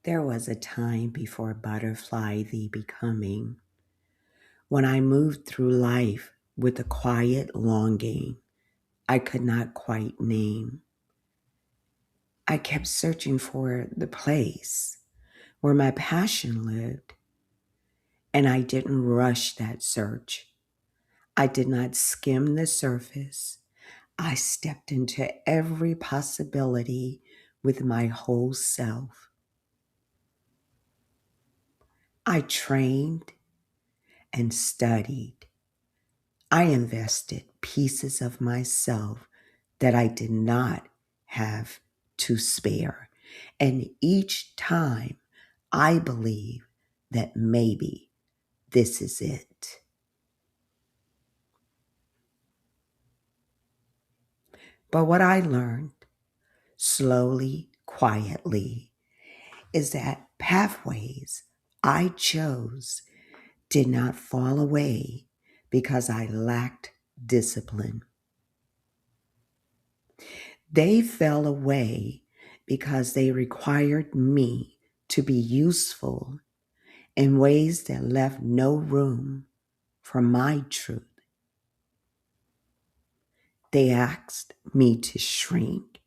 There was a time before butterfly the becoming when I moved through life with a quiet longing I could not quite name. I kept searching for the place where my passion lived, and I didn't rush that search. I did not skim the surface. I stepped into every possibility with my whole self. I trained and studied. I invested pieces of myself that I did not have to spare. And each time I believe that maybe this is it. But what I learned slowly, quietly, is that pathways I chose did not fall away because I lacked discipline. They fell away because they required me to be useful in ways that left no room for my truth. They asked me to shrink,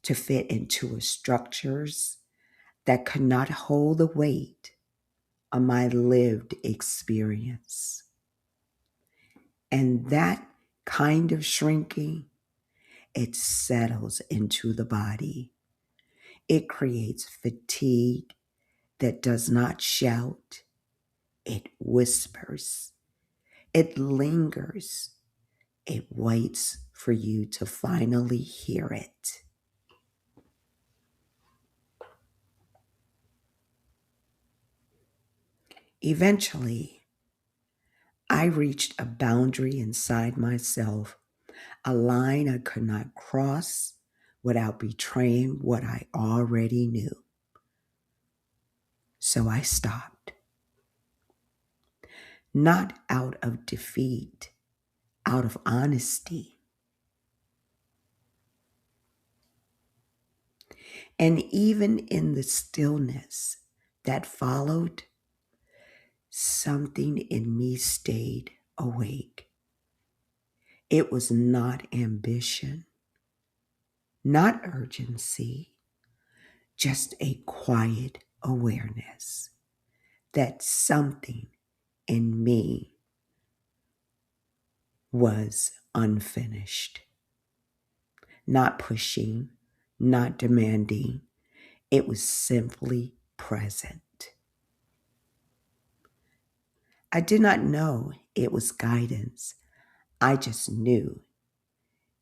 to fit into structures that could not hold the weight of my lived experience. And that kind of shrinking, it settles into the body. It creates fatigue that does not shout, it whispers, it lingers, it waits for you to finally hear it. Eventually, I reached a boundary inside myself, a line I could not cross without betraying what I already knew. So I stopped, not out of defeat, out of honesty. And even in the stillness that followed, something in me stayed awake. It was not ambition, not urgency, just a quiet awareness that something in me was unfinished. Not pushing, not demanding, it was simply present. I did not know it was guidance. I just knew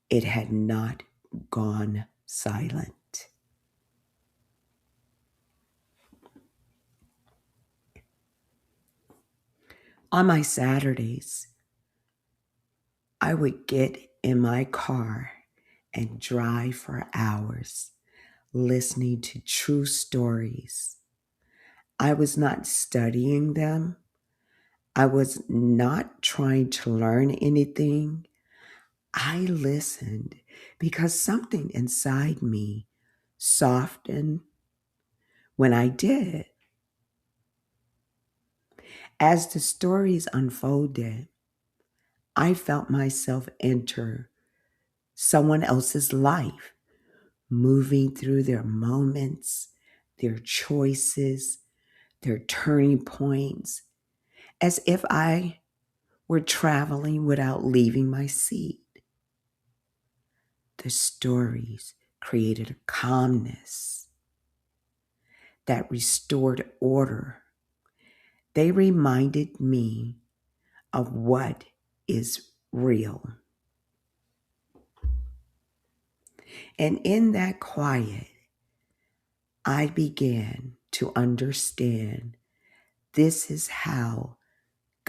it had not gone silent. On my Saturdays, I would get in my car and drive for hours, listening to true stories. I was not studying them. I was not trying to learn anything. I listened because something inside me softened when I did. As the stories unfolded, I felt myself enter someone else's life, moving through their moments, their choices, their turning points, as if I were traveling without leaving my seat. The stories created a calmness that restored order. They reminded me of what is real. And in that quiet, I began to understand this is how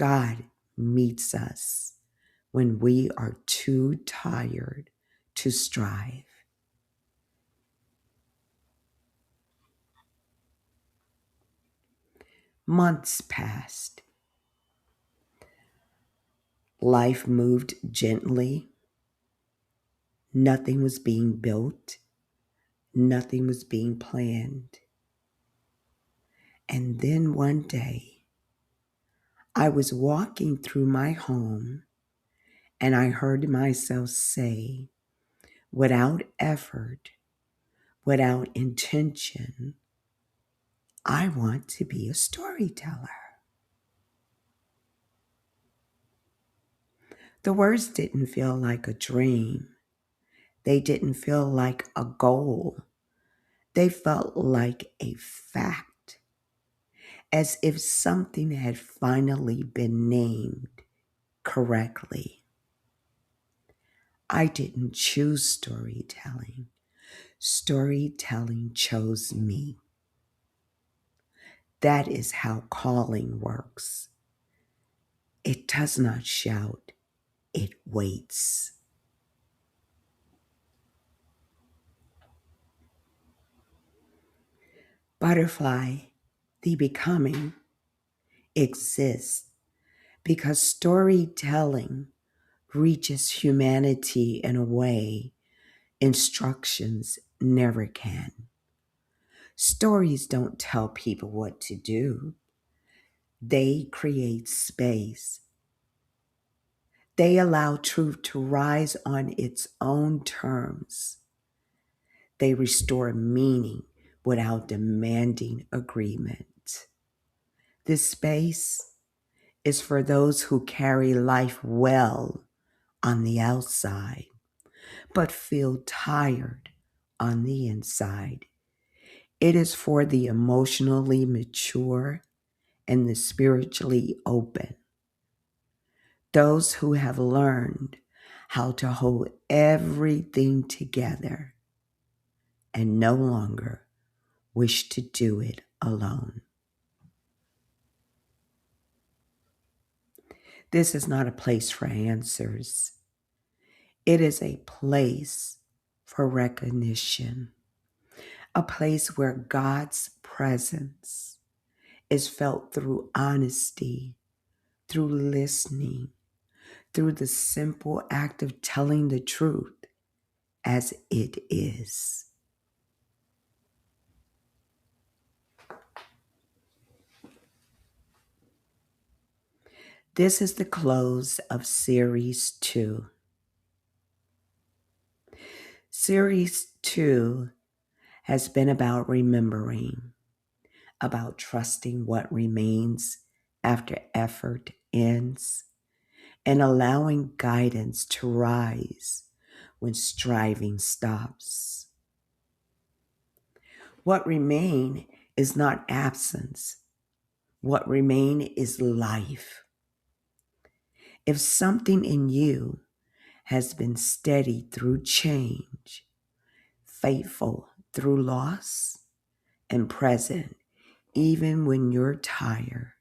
God meets us when we are too tired to strive. Months passed. Life moved gently. Nothing was being built. Nothing was being planned. And then one day, I was walking through my home and I heard myself say, without effort, without intention, I want to be a storyteller. The words didn't feel like a dream. They didn't feel like a goal. They felt like a fact, as if something had finally been named correctly. I didn't choose storytelling. Storytelling chose me. That is how calling works. It does not shout, it waits. Butterfly, the becoming, exists because storytelling reaches humanity in a way instructions never can. Stories don't tell people what to do, they create space. They allow truth to rise on its own terms. They restore meaning without demanding agreement. This space is for those who carry life well on the outside, but feel tired on the inside. It is for the emotionally mature and the spiritually open, those who have learned how to hold everything together and no longer wish to do it alone. This is not a place for answers. It is a place for recognition, a place where God's presence is felt through honesty, through listening, through the simple act of telling the truth as it is. This is the close of Series 2. Series 2 has been about remembering, about trusting what remains after effort ends, and allowing guidance to rise when striving stops. What remain is not absence. What remain is life. If something in you has been steady through change, faithful through loss, and present even when you're tired,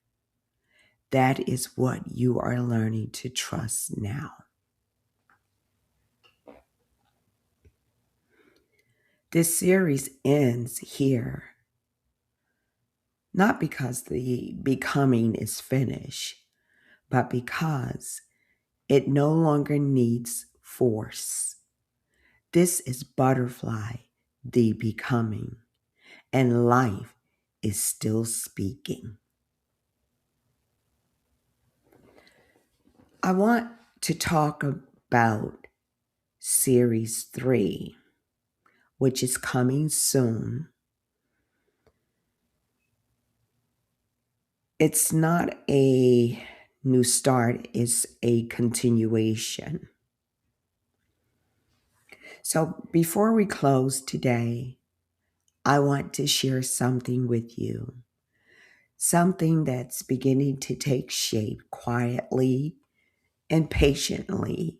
that is what you are learning to trust now. This series ends here, not because the becoming is finished, but because it no longer needs force. This is Butterfly, the becoming, and life is still speaking. I want to talk about Series 3, which is coming soon. It's not a new start, it's a continuation. So before we close today, I want to share something with you, something that's beginning to take shape quietly and patiently,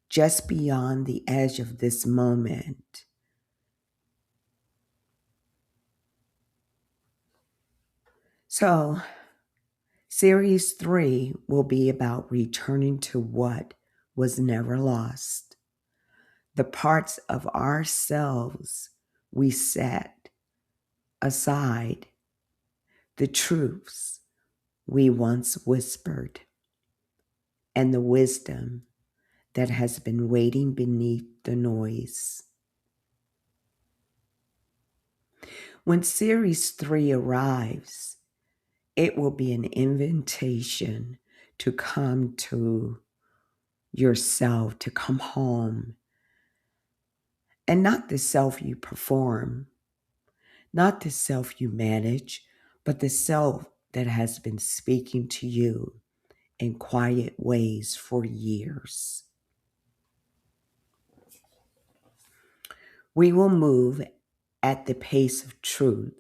just beyond the edge of this moment. So, Series 3 will be about returning to what was never lost, the parts of ourselves we set aside, the truths we once whispered, and the wisdom that has been waiting beneath the noise. When Series 3 arrives, it will be an invitation to come to yourself, to come home, and not the self you perform, not the self you manage, but the self that has been speaking to you in quiet ways for years. We will move at the pace of truth.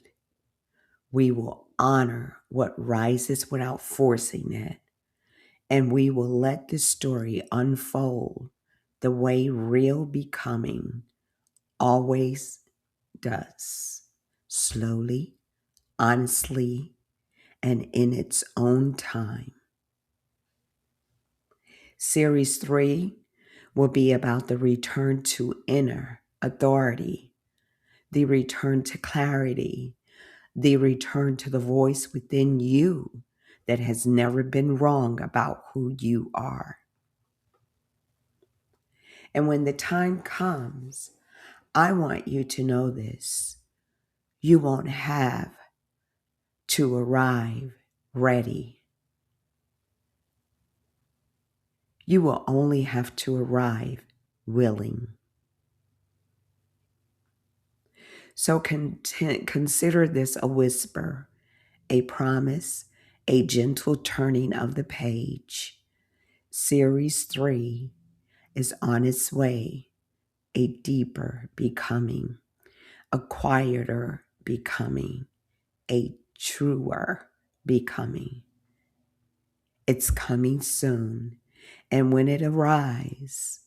We will honor what rises without forcing it, and we will let the story unfold the way real becoming always does, slowly, honestly, and in its own time. Series 3 will be about the return to inner authority, the return to clarity, the return to the voice within you that has never been wrong about who you are. And when the time comes, I want you to know this. You won't have to arrive ready. You will only have to arrive willing. So consider this a whisper, a promise, a gentle turning of the page. Series 3 is on its way, a deeper becoming, a quieter becoming, a truer becoming. It's coming soon, and when it arrives,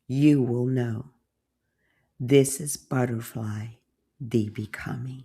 you will know this is Butterfly, the Becoming.